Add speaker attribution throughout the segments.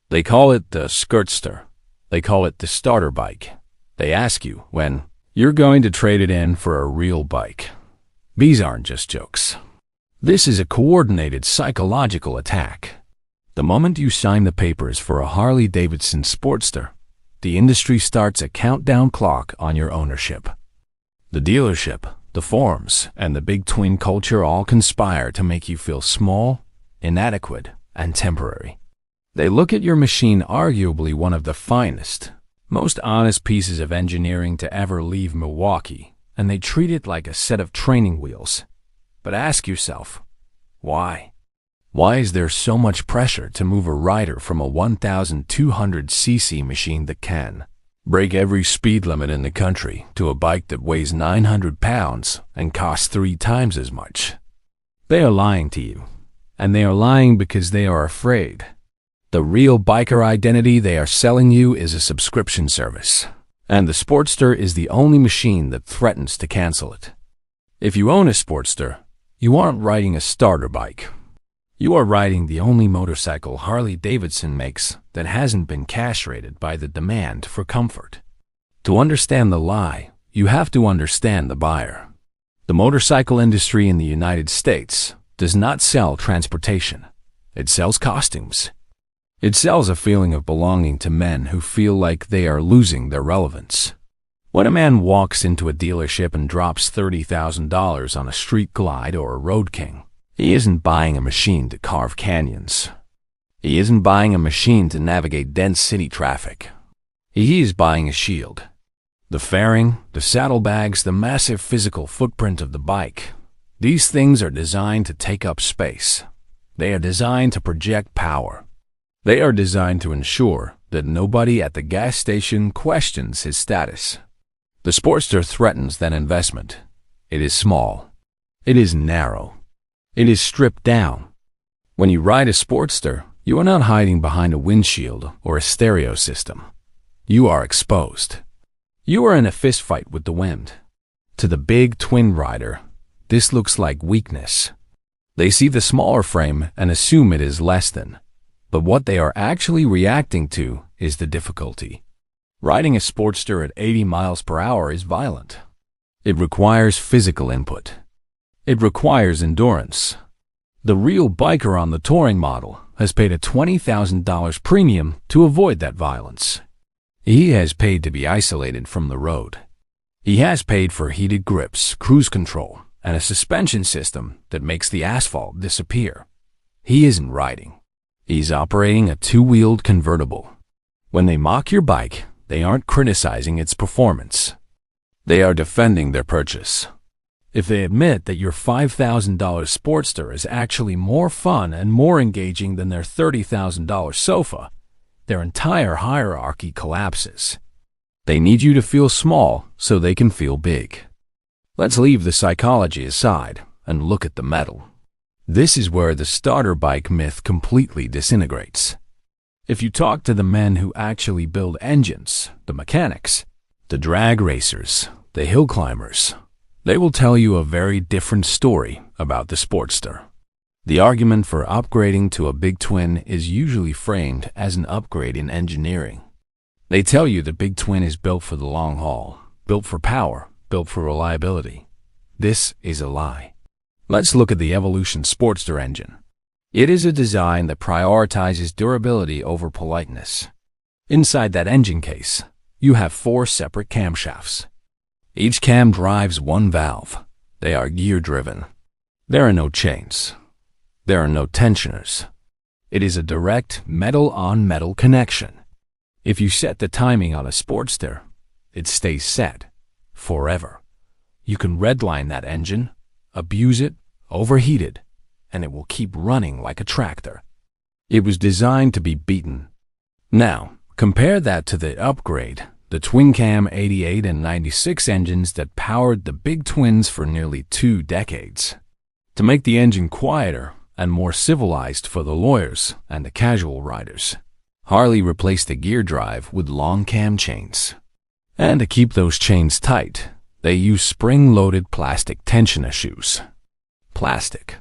Speaker 1: They call it the Skirtster. They call it the starter bike. They ask you when you're going to trade it in for a real bike. These aren't just jokes. This is a coordinated psychological attack. The moment you sign the papers for a Harley-Davidson Sportster, the industry starts a countdown clock on your ownership. The dealership, the forums, and the big twin culture all conspire to make you feel small, inadequate, and temporary. They look at your machine, arguably one of the finest, most honest pieces of engineering to ever leave Milwaukee, and they treat it like a set of training wheels. But ask yourself, why? Why is there so much pressure to move a rider from a 1,200cc machine that can break every speed limit in the country to a bike that weighs 900 pounds and costs 3 times as much? They are lying to you, and they are lying because they are afraid. The real biker identity they are selling you is a subscription service, and the Sportster is the only machine that threatens to cancel it. If you own a Sportster, you aren't riding a starter bike. You are riding the only motorcycle Harley-Davidson makes that hasn't been castrated by the demand for comfort. To understand the lie, you have to understand the buyer. The motorcycle industry in the United States does not sell transportation. It sells costumes. It sells a feeling of belonging to men who feel like they are losing their relevance. When a man walks into a dealership and drops $30,000 on a Street Glide or a Road King, he isn't buying a machine to carve canyons. He isn't buying a machine to navigate dense city traffic. He is buying a shield. The fairing, the saddlebags, the massive physical footprint of the bike, these things are designed to take up space. They are designed to project power. They are designed to ensure that nobody at the gas station questions his status. The Sportster threatens that investment. It is small. It is narrow. It is stripped down. When you ride a Sportster, you are not hiding behind a windshield or a stereo system. You are exposed. You are in a fist fight with the wind. To the big twin rider, this looks like weakness. They see the smaller frame and assume it is less than. But what they are actually reacting to is the difficulty. Riding a Sportster at 80 miles per hour is violent. It requires physical input. It requires endurance. The real biker on the touring model has paid a $20,000 premium to avoid that violence. He has paid to be isolated from the road. He has paid for heated grips, cruise control, and a suspension system that makes the asphalt disappear. He isn't riding. He's operating a 2-wheeled convertible. When they mock your bike, they aren't criticizing its performance. They are defending their purchase. If they admit that your $5,000 Sportster is actually more fun and more engaging than their $30,000 sofa, their entire hierarchy collapses. They need you to feel small so they can feel big. Let's leave the psychology aside and look at the metal. This is where the starter bike myth completely disintegrates. If you talk to the men who actually build engines, the mechanics, the drag racers, the hill climbers, they will tell you a very different story about the Sportster. The argument for upgrading to a big twin is usually framed as an upgrade in engineering. They tell you the big twin is built for the long haul, built for power, built for reliability. This is a lie. Let's look at the Evolution Sportster engine. It is a design that prioritizes durability over politeness. Inside that engine case, you have 4 separate camshafts. Each cam drives one valve. They are gear-driven. There are no chains. There are no tensioners. It is a direct metal-on-metal connection. If you set the timing on a Sportster, it stays set forever. You can redline that engine, abuse it, overheat it, and it will keep running like a tractor. It was designed to be beaten. Now, compare that to the upgrade, the twin-cam 88 and 96 engines that powered the big twins for nearly 2 decades. To make the engine quieter and more civilized for the lawyers and the casual riders, Harley replaced the gear drive with long cam chains. And to keep those chains tight, they use spring-loaded plastic tensioner shoes. Plastic.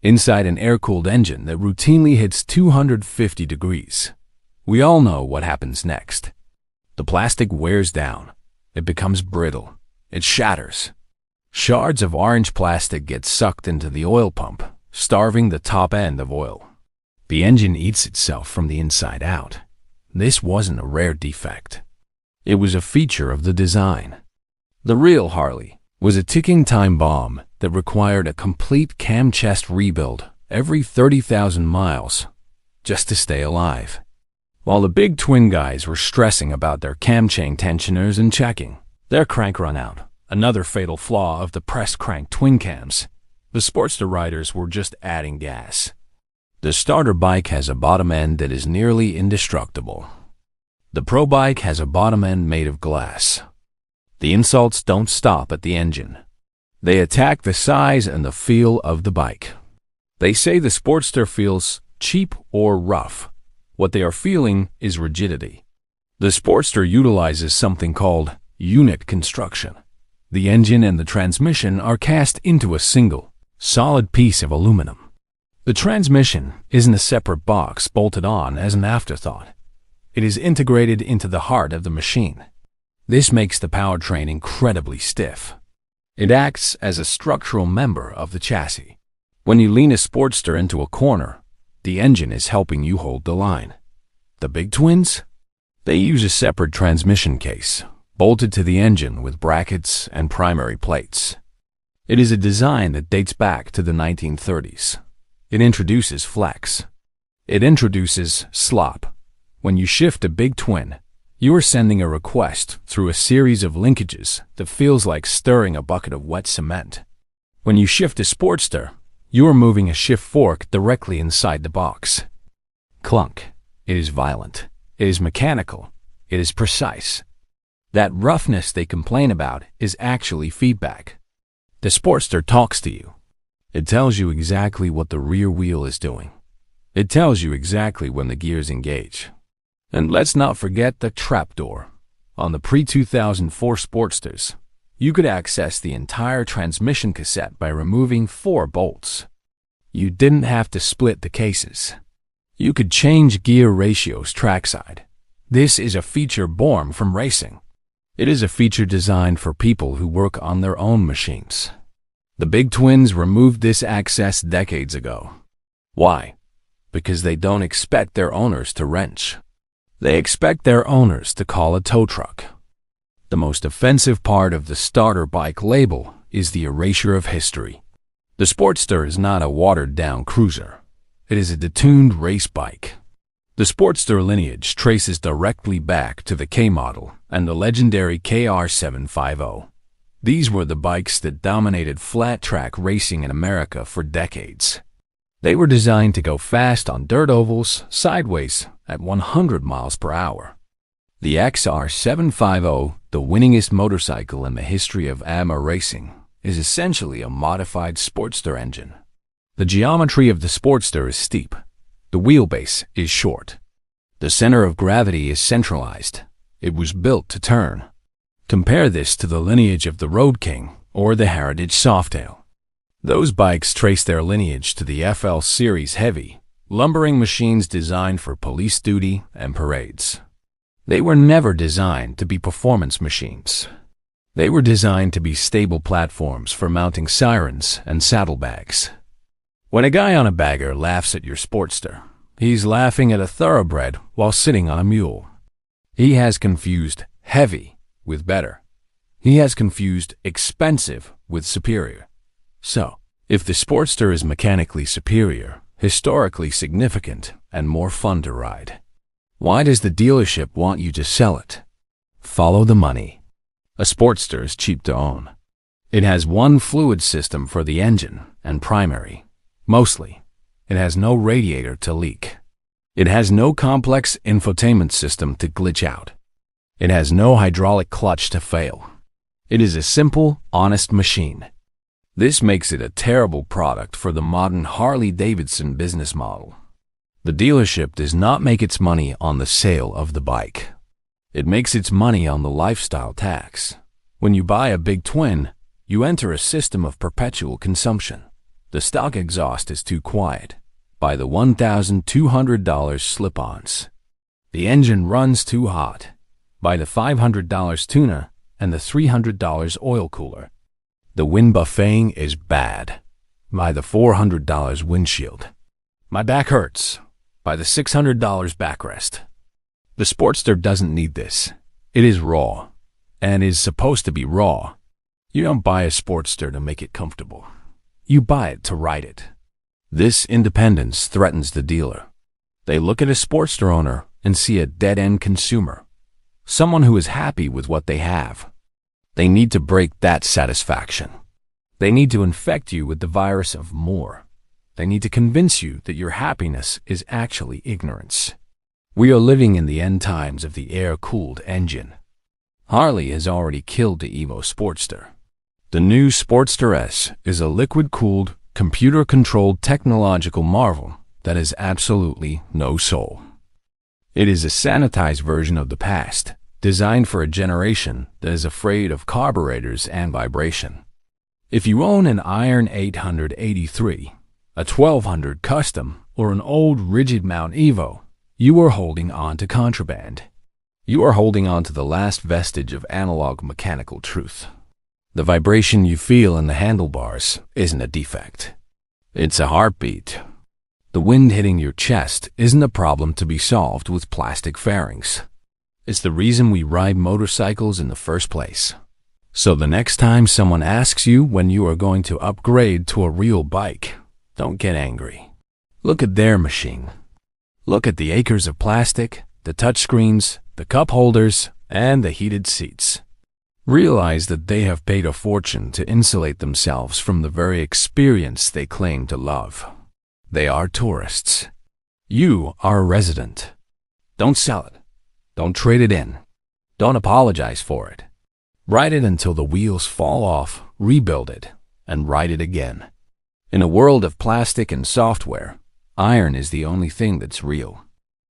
Speaker 1: Inside an air-cooled engine that routinely hits 250 degrees. We all know what happens next. The plastic wears down. It becomes brittle. It shatters. Shards of orange plastic get sucked into the oil pump, starving the top end of oil. The engine eats itself from the inside out. This wasn't a rare defect. It was a feature of the design. The real Harley was a ticking time bomb that required a complete cam chest rebuild every 30,000 miles just to stay alive. While the big twin guys were stressing about their cam chain tensioners and checking their crank run out, another fatal flaw of the press crank twin cams, the Sportster riders were just adding gas. The starter bike has a bottom end that is nearly indestructible. The Pro bike has a bottom end made of glass. The insults don't stop at the engine. They attack the size and the feel of the bike. They say the Sportster feels cheap or rough. What they are feeling is rigidity. The Sportster utilizes something called unit construction. The engine and the transmission are cast into a single, solid piece of aluminum. The transmission isn't a separate box bolted on as an afterthought. It is integrated into the heart of the machine. This makes the powertrain incredibly stiff. It acts as a structural member of the chassis. When you lean a Sportster into a corner, the engine is helping you hold the line. The big twins? They use a separate transmission case, bolted to the engine with brackets and primary plates. It is a design that dates back to the 1930s. It introduces flex. It introduces slop. When you shift a big twin, you are sending a request through a series of linkages that feels like stirring a bucket of wet cement. When you shift a Sportster, you are moving a shift fork directly inside the box. Clunk. It is violent. It is mechanical. It is precise. That roughness they complain about is actually feedback. The Sportster talks to you. It tells you exactly what the rear wheel is doing. It tells you exactly when the gears engage. And let's not forget the trapdoor. On the pre-2004 Sportsters, you could access the entire transmission cassette by removing 4 bolts. You didn't have to split the cases. You could change gear ratios trackside. This is a feature born from racing. It is a feature designed for people who work on their own machines. The big twins removed this access decades ago. Why? Because they don't expect their owners to wrench. They expect their owners to call a tow truck. The most offensive part of the starter bike label is the erasure of history. The Sportster is not a watered-down cruiser. It is a detuned race bike. The Sportster lineage traces directly back to the K model and the legendary KR750. These were the bikes that dominated flat-track racing in America for decades. They were designed to go fast on dirt ovals, sideways, at 100 miles per hour. The XR750, the winningest motorcycle in the history of AMA racing, is essentially a modified Sportster engine. The geometry of the Sportster is steep. The wheelbase is short. The center of gravity is centralized. It was built to turn. Compare this to the lineage of the Road King or the Heritage Softail. Those bikes trace their lineage to the FL Series heavy, lumbering machines designed for police duty and parades. They were never designed to be performance machines. They were designed to be stable platforms for mounting sirens and saddlebags. When a guy on a bagger laughs at your Sportster, he's laughing at a thoroughbred while sitting on a mule. He has confused heavy with better. He has confused expensive with superior. So, if the Sportster is mechanically superior, historically significant, and more fun to ride, why does the dealership want you to sell it? Follow the money. A Sportster is cheap to own. It has one fluid system for the engine and primary. Mostly, it has no radiator to leak. It has no complex infotainment system to glitch out. It has no hydraulic clutch to fail. It is a simple, honest machine. This makes it a terrible product for the modern Harley-Davidson business model. The dealership does not make its money on the sale of the bike. It makes its money on the lifestyle tax. When you buy a big twin, you enter a system of perpetual consumption. The stock exhaust is too quiet. Buy the $1,200 slip-ons. The engine runs too hot. Buy the $500 tuna and the $300 oil cooler. The wind buffeting is bad. Buy the $400 windshield. My back hurts. Buy the $600 backrest. The Sportster doesn't need this. It is raw, and is supposed to be raw. You don't buy a Sportster to make it comfortable. You buy it to ride it. This independence threatens the dealer. They look at a Sportster owner and see a dead-end consumer, someone who is happy with what they have. They need to break that satisfaction. They need to infect you with the virus of more. They need to convince you that your happiness is actually ignorance. We are living in the end times of the air-cooled engine. Harley has already killed the Evo Sportster. The new Sportster S is a liquid-cooled, computer-controlled technological marvel that has absolutely no soul. It is a sanitized version of the past, designed for a generation that is afraid of carburetors and vibration. If you own an Iron 883, a 1200 Custom, or an old rigid mount Evo, you are holding on to contraband. You are holding on to the last vestige of analog mechanical truth. The vibration you feel in the handlebars isn't a defect. It's a heartbeat. The wind hitting your chest isn't a problem to be solved with plastic fairings. It's the reason we ride motorcycles in the first place. So the next time someone asks you when you are going to upgrade to a real bike, don't get angry. Look at their machine. Look at the acres of plastic, the touchscreens, the cup holders, and the heated seats. Realize that they have paid a fortune to insulate themselves from the very experience they claim to love. They are tourists. You are a resident. Don't sell it. Don't trade it in. Don't apologize for it. Ride it until the wheels fall off, rebuild it, and ride it again. In a world of plastic and software, iron is the only thing that's real.